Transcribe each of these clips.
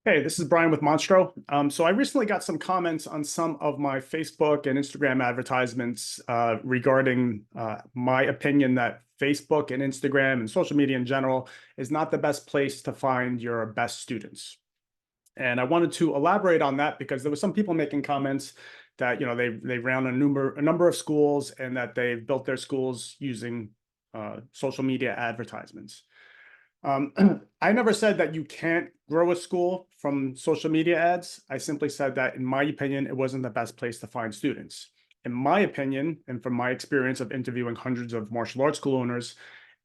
Hey, this is Brian with Monstro. So I recently got some comments on some of my Facebook and Instagram advertisements regarding my opinion that Facebook and Instagram and social media in general is not the best place to find your best students. And I wanted to elaborate on that because there were some people making comments that they ran a number of schools and that they've built their schools using social media advertisements. I never said that you can't grow a school from social media ads. I simply said that, in my opinion, it wasn't the best place to find students. In my opinion, and from my experience of interviewing hundreds of martial arts school owners,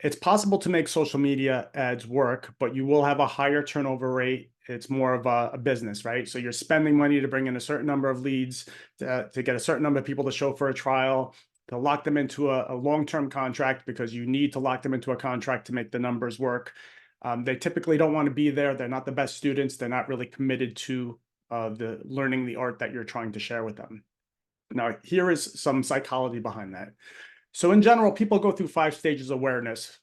it's possible to make social media ads work, but you will have a higher turnover rate. It's more of a business, right? So you're spending money to bring in a certain number of leads, to get a certain number of people to show for a trial, to lock them into a long-term contract, because you need to lock them into a contract to make the numbers work. They typically don't want to be there. They're not the best students. They're not really committed to the learning the art that you're trying to share with them. Now, here is some psychology behind that. So in general, people go through 5 stages of awareness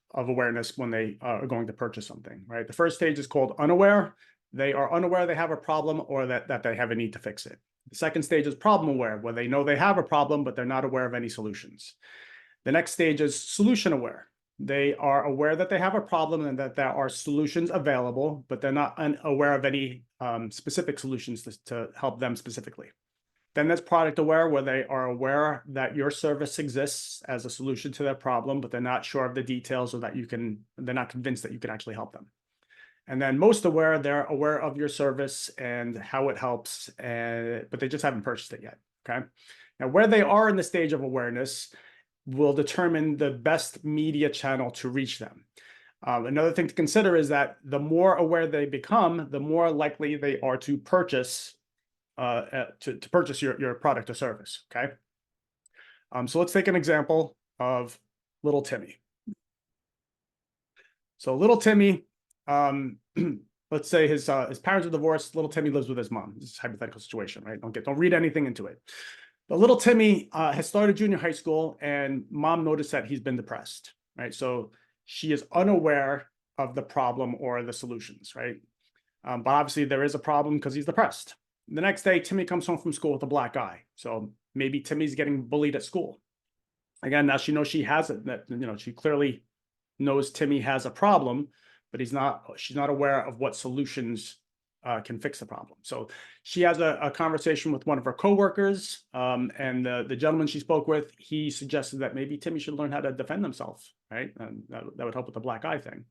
when they are going to purchase something, right? The first stage is called unaware. They are unaware they have a problem, or that they have a need to fix it. The second stage is problem aware, where they know they have a problem, but they're not aware of any solutions. The next stage is solution aware. They are aware that they have a problem and that there are solutions available, but they're not aware of any specific solutions to help them specifically. Then there's product aware, where they are aware that your service exists as a solution to their problem, but they're not sure of the details, or they're not convinced that you can actually help them. And then most aware, they're aware of your service and how it helps, but they just haven't purchased it yet. Okay. Now, where they are in the stage of awareness will determine the best media channel to reach them. Another thing to consider is that the more aware they become, the more likely they are to purchase your product or service. Okay. So let's take an example of little Timmy. So little Timmy, let's say his parents are divorced. Little Timmy lives with his mom. This is a hypothetical situation, right? Don't read anything into it. But little Timmy has started junior high school, and mom noticed that he's been depressed, right? So she is unaware of the problem or the solutions, right? But obviously there is a problem because he's depressed. The next day, Timmy comes home from school with a black eye. So maybe Timmy's getting bullied at school. Again, now she knows she has it. That she clearly knows Timmy has a problem, but she's not aware of what solutions can fix the problem. So she has a conversation with one of her coworkers, and the gentleman she spoke with, he suggested that maybe Timmy should learn how to defend himself, right? And that would help with the black eye thing.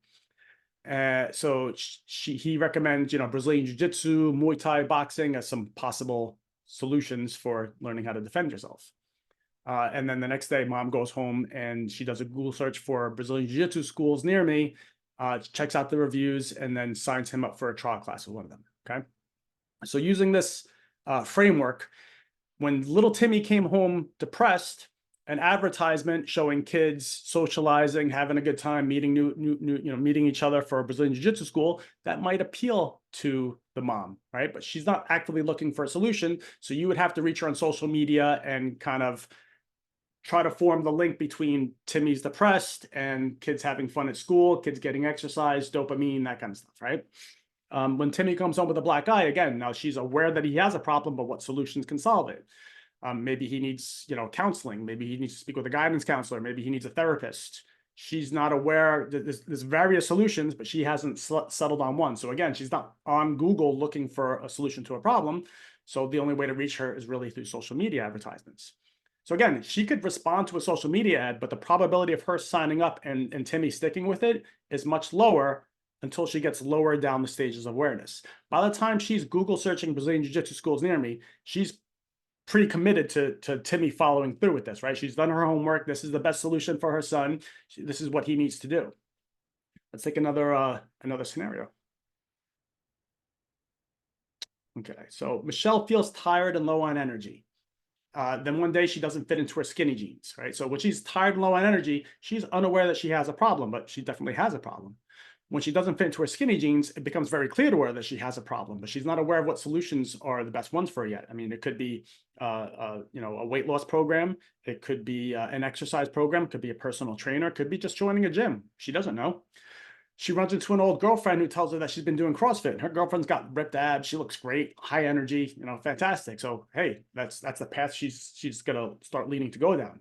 So he recommends, Brazilian Jiu-Jitsu, Muay Thai, boxing as some possible solutions for learning how to defend yourself. And then the next day, mom goes home and she does a Google search for Brazilian Jiu-Jitsu schools near me, checks out the reviews, and then signs him up for a trial class with one of them. Okay. So using this framework, when little Timmy came home depressed, an advertisement showing kids socializing, having a good time, meeting each other for a Brazilian Jiu-Jitsu school, that might appeal to the mom, right? But she's not actively looking for a solution. So you would have to reach her on social media and kind of try to form the link between Timmy's depressed and kids having fun at school, kids getting exercise, dopamine, that kind of stuff, right? When Timmy comes home with a black eye, again, now she's aware that he has a problem, but what solutions can solve it? Maybe he needs, counseling. Maybe he needs to speak with a guidance counselor. Maybe he needs a therapist. She's not aware that there's various solutions, but she hasn't settled on one. So again, she's not on Google looking for a solution to a problem. So the only way to reach her is really through social media advertisements. So again, she could respond to a social media ad, but the probability of her signing up and Timmy sticking with it is much lower until she gets lower down the stages of awareness. By the time she's Google searching Brazilian Jiu-Jitsu schools near me, she's pretty committed to Timmy following through with this, right? She's done her homework. This is the best solution for her son. This is what he needs to do. Let's take another scenario. Okay, so Michelle feels tired and low on energy. Then one day she doesn't fit into her skinny jeans, right? So when she's tired and low on energy, she's unaware that she has a problem, but she definitely has a problem. When she doesn't fit into her skinny jeans, it becomes very clear to her that she has a problem, but she's not aware of what solutions are the best ones for her yet. I mean, it could be, a weight loss program. It could be an exercise program. It could be a personal trainer. It could be just joining a gym. She doesn't know. She runs into an old girlfriend who tells her that she's been doing CrossFit. And her girlfriend's got ripped abs. She looks great, high energy, fantastic. So hey, that's the path she's gonna start leaning to go down.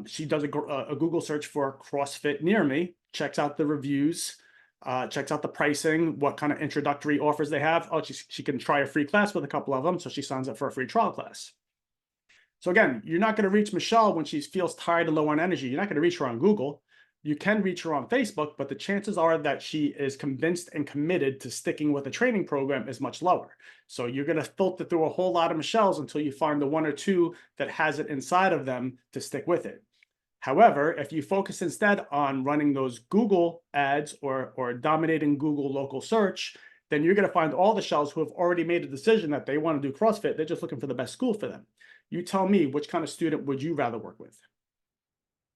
She does a Google search for CrossFit near me, checks out the reviews, checks out the pricing, what kind of introductory offers they have. Oh, she can try a free class with a couple of them, so she signs up for a free trial class. So again, you're not going to reach Michelle when she feels tired and low on energy. You're not going to reach her on Google. You can reach her on Facebook, but the chances are that she is convinced and committed to sticking with a training program is much lower. So you're going to filter through a whole lot of Michelles until you find the one or two that has it inside of them to stick with it. However, if you focus instead on running those Google ads or dominating Google local search, then you're going to find all the shells who have already made a decision that they want to do CrossFit. They're just looking for the best school for them. You tell me, which kind of student would you rather work with?